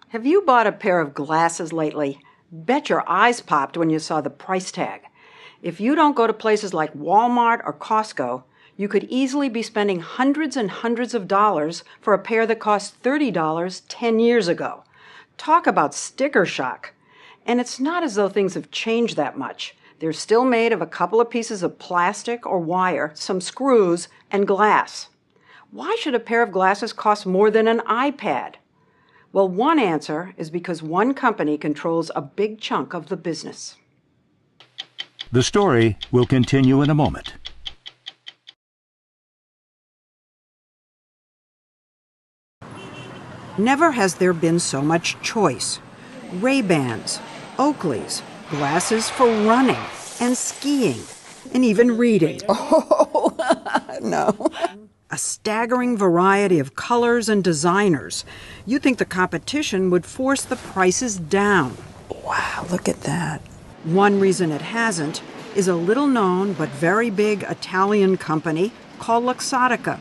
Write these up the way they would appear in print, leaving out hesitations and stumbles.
Have you bought a pair of glasses lately? Bet your eyes popped when you saw the price tag. If you don't go to places like Walmart or Costco, you could easily be spending hundreds and hundreds of dollars for a pair that cost $30 10 years ago. Talk about sticker shock. And it's not as though things have changed that much. They're still made of a couple of pieces of plastic or wire, some screws, and glass. Why should a pair of glasses cost more than an iPad? Well, one answer is because one company controls a big chunk of the business. The story will continue in a moment. Never has there been so much choice. Ray-Bans, Oakleys, glasses for running and skiing, and even reading. Oh, no. A staggering variety of colors and designers. You'd think the competition would force the prices down. Wow, look at that. One reason it hasn't is a little-known but very big Italian company called Luxottica.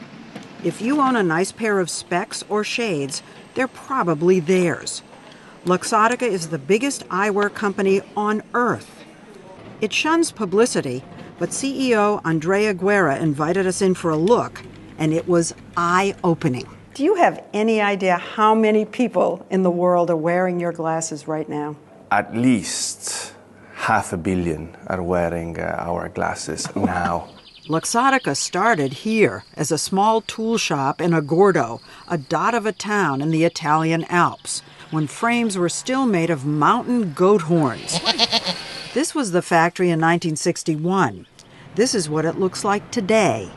If you own a nice pair of specs or shades, they're probably theirs. Luxottica is the biggest eyewear company on Earth. It shuns publicity, but CEO Andrea Guerra invited us in for a look, and it was eye-opening. Do you have any idea how many people in the world are wearing your glasses right now? At least 500 million are wearing our glasses now. Luxottica started here as a small tool shop in Agordo, a dot of a town in the Italian Alps, when frames were still made of mountain goat horns. This was the factory in 1961. This is what it looks like today.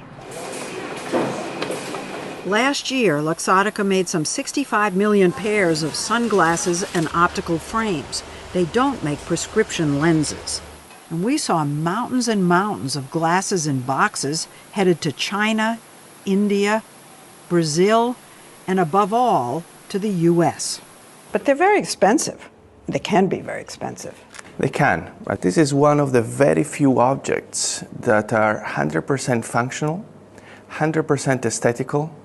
Last year, Luxottica made some 65 million pairs of sunglasses and optical frames. They don't make prescription lenses. And we saw mountains and mountains of glasses in boxes headed to China, India, Brazil, and above all, to the U.S. But they're very expensive. They can be very expensive. They can, but this is one of the very few objects that are 100% functional, 100% aesthetical,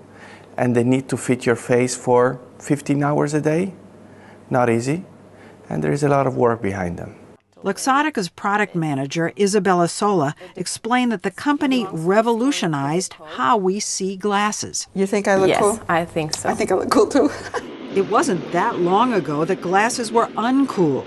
and they need to fit your face for 15 hours a day. Not easy, and there is a lot of work behind them. Luxottica's product manager, Isabella Sola, explained that the company revolutionized how we see glasses. You think I look cool? Yes, I think so. I think I look cool too. It wasn't that long ago that glasses were uncool.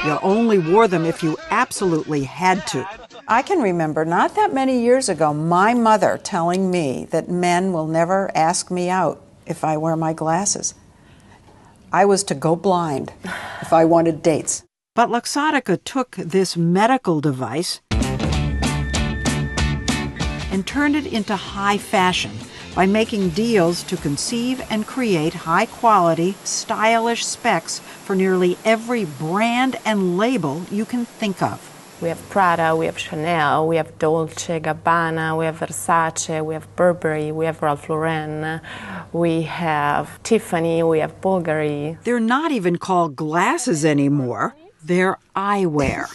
You only wore them if you absolutely had to. I can remember not that many years ago my mother telling me that men will never ask me out if I wear my glasses. I was to go blind if I wanted dates. But Luxottica took this medical device and turned it into high fashion by making deals to conceive and create high-quality, stylish specs for nearly every brand and label you can think of. We have Prada, we have Chanel, we have Dolce Gabbana, we have Versace, we have Burberry, we have Ralph Lauren, we have Tiffany, we have Bulgari. They're not even called glasses anymore. They're eyewear.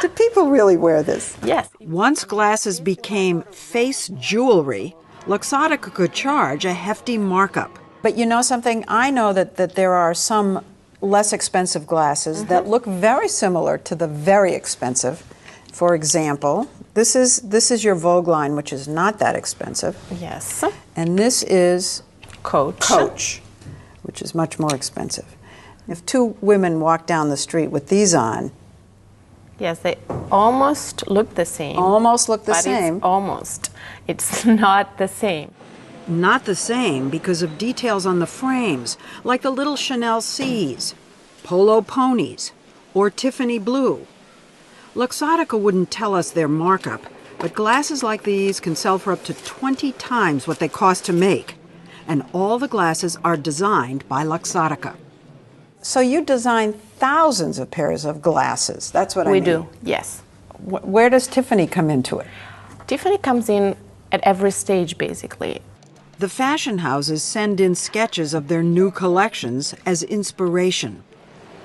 Do people really wear this? Yes. Once glasses became face jewelry, Luxottica could charge a hefty markup. But you know something? I know that there are some less expensive glasses that look very similar to the very expensive. For example, this is your Vogue line, which is not that expensive. Yes. And this is Coach, which is much more expensive. If two women walk down the street with these on, yes, they almost look the same. almost look the but same. It's almost. It's not the same. Not the same because of details on the frames, like the little Chanel C's, Polo Ponies, or Tiffany Blue. Luxottica wouldn't tell us their markup, but glasses like these can sell for up to 20 times what they cost to make. And all the glasses are designed by Luxottica. So you design thousands of pairs of glasses. That's what I mean. We do, yes. Where does Tiffany come into it? Tiffany comes in at every stage, basically. The fashion houses send in sketches of their new collections as inspiration.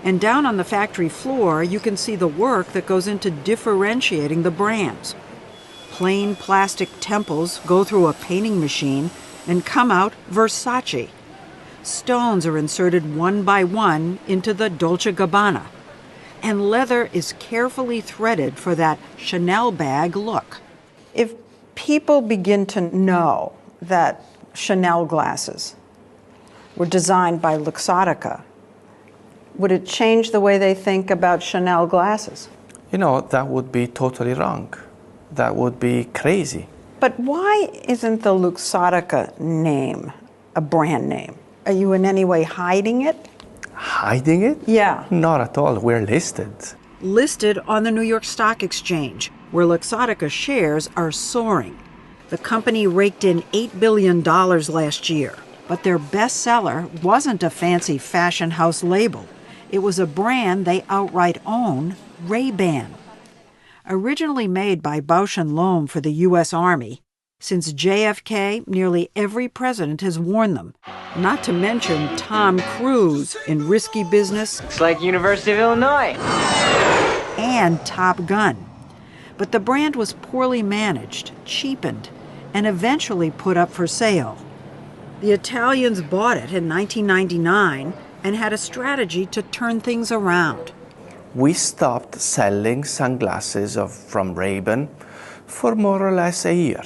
And down on the factory floor, you can see the work that goes into differentiating the brands. Plain plastic temples go through a painting machine and come out Versace. Stones are inserted one by one into the Dolce & Gabbana, and leather is carefully threaded for that Chanel bag look. If people begin to know that Chanel glasses were designed by Luxottica, would it change the way they think about Chanel glasses? You know, that would be totally wrong. That would be crazy. But why isn't the Luxottica name a brand name? Are you in any way hiding it? Hiding it? Yeah. Not at all. We're listed. Listed on the New York Stock Exchange, where Luxottica shares are soaring. The company raked in $8 billion last year, but their bestseller wasn't a fancy fashion house label. It was a brand they outright own, Ray-Ban. Originally made by Bausch & Lomb for the U.S. Army, since JFK, nearly every president has worn them. Not to mention Tom Cruise in Risky Business. It's like University of Illinois. And Top Gun. But the brand was poorly managed, cheapened, and eventually put up for sale. The Italians bought it in 1999 and had a strategy to turn things around. We stopped selling sunglasses from Ray-Ban for more or less a year.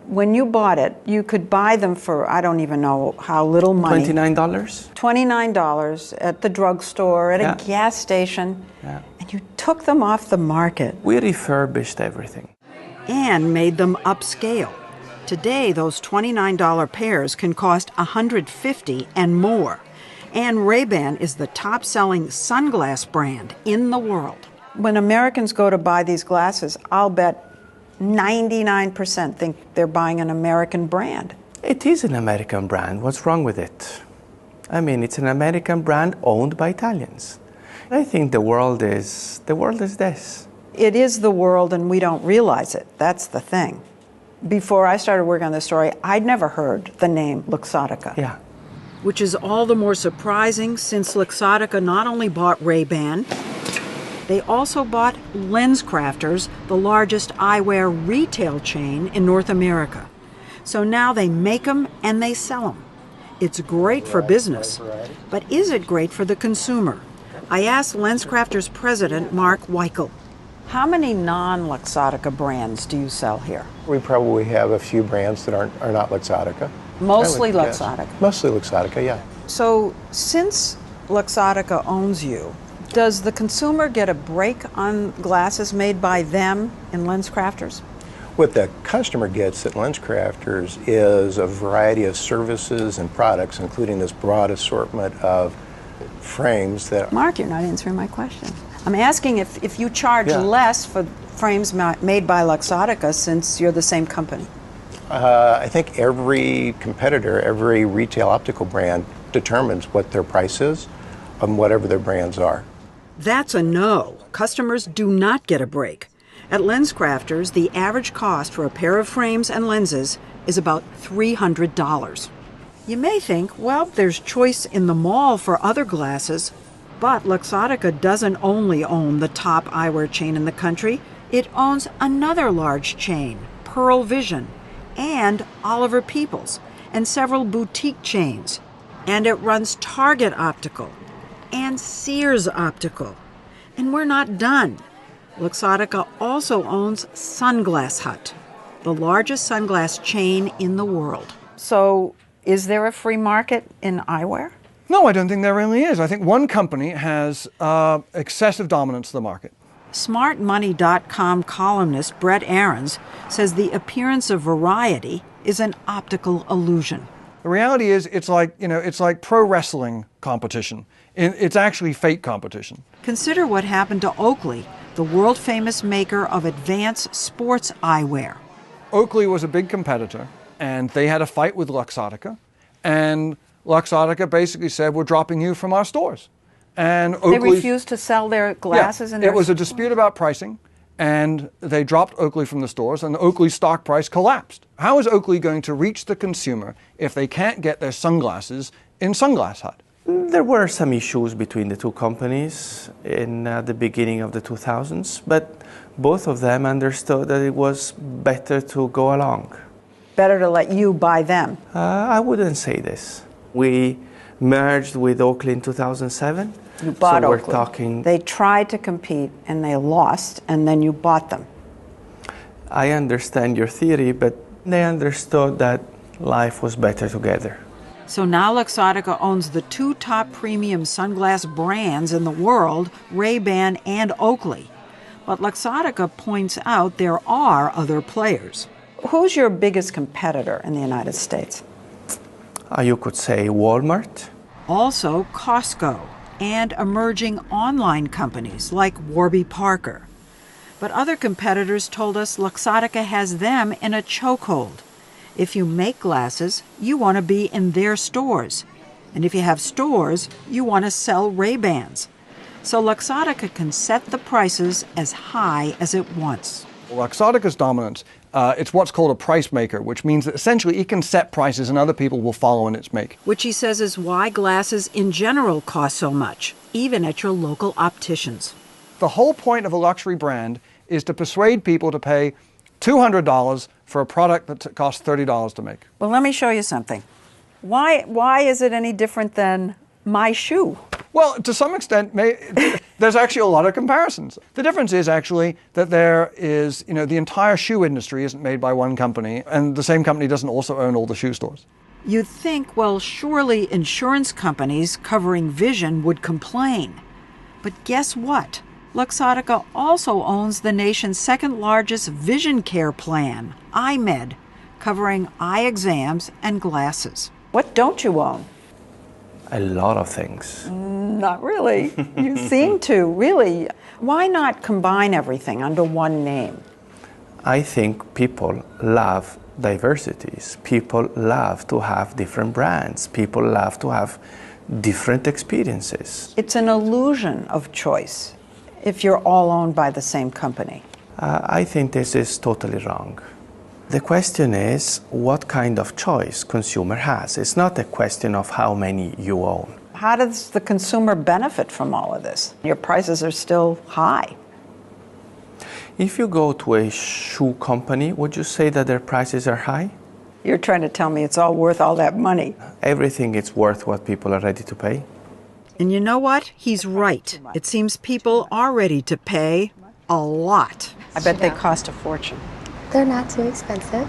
When you bought it, you could buy them for, I don't even know how little money. $29? $29 at the drugstore, at a gas station, and you took them off the market. We refurbished everything. And made them upscale. Today, those $29 pairs can cost $150 and more. And Ray-Ban is the top-selling sunglass brand in the world. When Americans go to buy these glasses, I'll bet 99% think they're buying an American brand. It is an American brand. What's wrong with it? I mean, it's an American brand owned by Italians. I think the world is this. It is the world, and we don't realize it. That's the thing. Before I started working on this story, I'd never heard the name Luxottica. Yeah. Which is all the more surprising since Luxottica not only bought Ray-Ban, they also bought LensCrafters, the largest eyewear retail chain in North America. So now they make them and they sell them. It's great for business, but is it great for the consumer? I asked LensCrafters president Mark Weichel. How many non-Luxottica brands do you sell here? We probably have a few brands that are not Luxottica. Mostly I would guess. Luxottica. Mostly Luxottica, yeah. So since Luxottica owns you, does the consumer get a break on glasses made by them in LensCrafters? What the customer gets at LensCrafters is a variety of services and products, including this broad assortment of frames that... Mark, you're not answering my question. I'm asking if you charge less for frames made by Luxottica since you're the same company. I think every competitor, every retail optical brand determines what their price is on whatever their brands are. That's a no. Customers do not get a break. At LensCrafters, the average cost for a pair of frames and lenses is about $300. You may think, well, there's choice in the mall for other glasses, but Luxottica doesn't only own the top eyewear chain in the country. It owns another large chain, Pearl Vision, and Oliver Peoples, and several boutique chains. And it runs Target Optical and Sears Optical. And we're not done. Luxottica also owns Sunglass Hut, the largest sunglass chain in the world. So is there a free market in eyewear? No, I don't think there really is. I think one company has excessive dominance of the market. SmartMoney.com columnist Brett Ahrens says the appearance of variety is an optical illusion. The reality is, it's like pro wrestling competition. It's actually fake competition. Consider what happened to Oakley, the world-famous maker of advanced sports eyewear. Oakley was a big competitor, and they had a fight with Luxottica, and Luxottica basically said, we're dropping you from our stores. And Oakley, they refused to sell their glasses in their it was a dispute about pricing, and they dropped Oakley from the stores, and Oakley's stock price collapsed. How is Oakley going to reach the consumer if they can't get their sunglasses in Sunglass Hut? There were some issues between the two companies in the beginning of the 2000s, but both of them understood that it was better to go along. Better to let you buy them. I wouldn't say this. We merged with Oakley in 2007. You bought so we're Oakley. talking. They tried to compete and they lost, and then you bought them. I understand your theory, but they understood that life was better together. So now Luxottica owns the two top premium sunglass brands in the world, Ray-Ban and Oakley. But Luxottica points out there are other players. Who's your biggest competitor in the United States? You could say Walmart. Also Costco and emerging online companies like Warby Parker. But other competitors told us Luxottica has them in a chokehold. If you make glasses, you want to be in their stores. And if you have stores, you want to sell Ray-Bans. So Luxottica can set the prices as high as it wants. Luxottica's dominance, it's what's called a price maker, which means that essentially it can set prices and other people will follow in its make. Which he says is why glasses in general cost so much, even at your local opticians. The whole point of a luxury brand is to persuade people to pay $200 for a product that costs $30 to make. Well, let me show you something. Why is it any different than my shoe? Well, to some extent, there's actually a lot of comparisons. The difference is actually that there is, the entire shoe industry isn't made by one company, and the same company doesn't also own all the shoe stores. You'd think, well, surely insurance companies covering vision would complain. But guess what? Luxottica also owns the nation's second largest vision care plan, iMed, covering eye exams and glasses. What don't you own? A lot of things. Not really. You seem to, really. Why not combine everything under one name? I think people love diversities. People love to have different brands. People love to have different experiences. It's an illusion of choice if you're all owned by the same company. I think this is totally wrong. The question is what kind of choice consumer has. It's not a question of how many you own. How does the consumer benefit from all of this? Your prices are still high. If you go to a shoe company, would you say that their prices are high? You're trying to tell me it's all worth all that money. Everything is worth what people are ready to pay. And you know what? He's right. It seems people are ready to pay a lot. I bet they cost a fortune. They're not too expensive.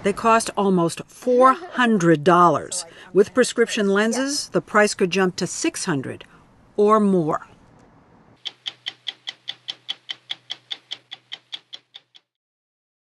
They cost almost $400. With prescription lenses, the price could jump to $600 or more.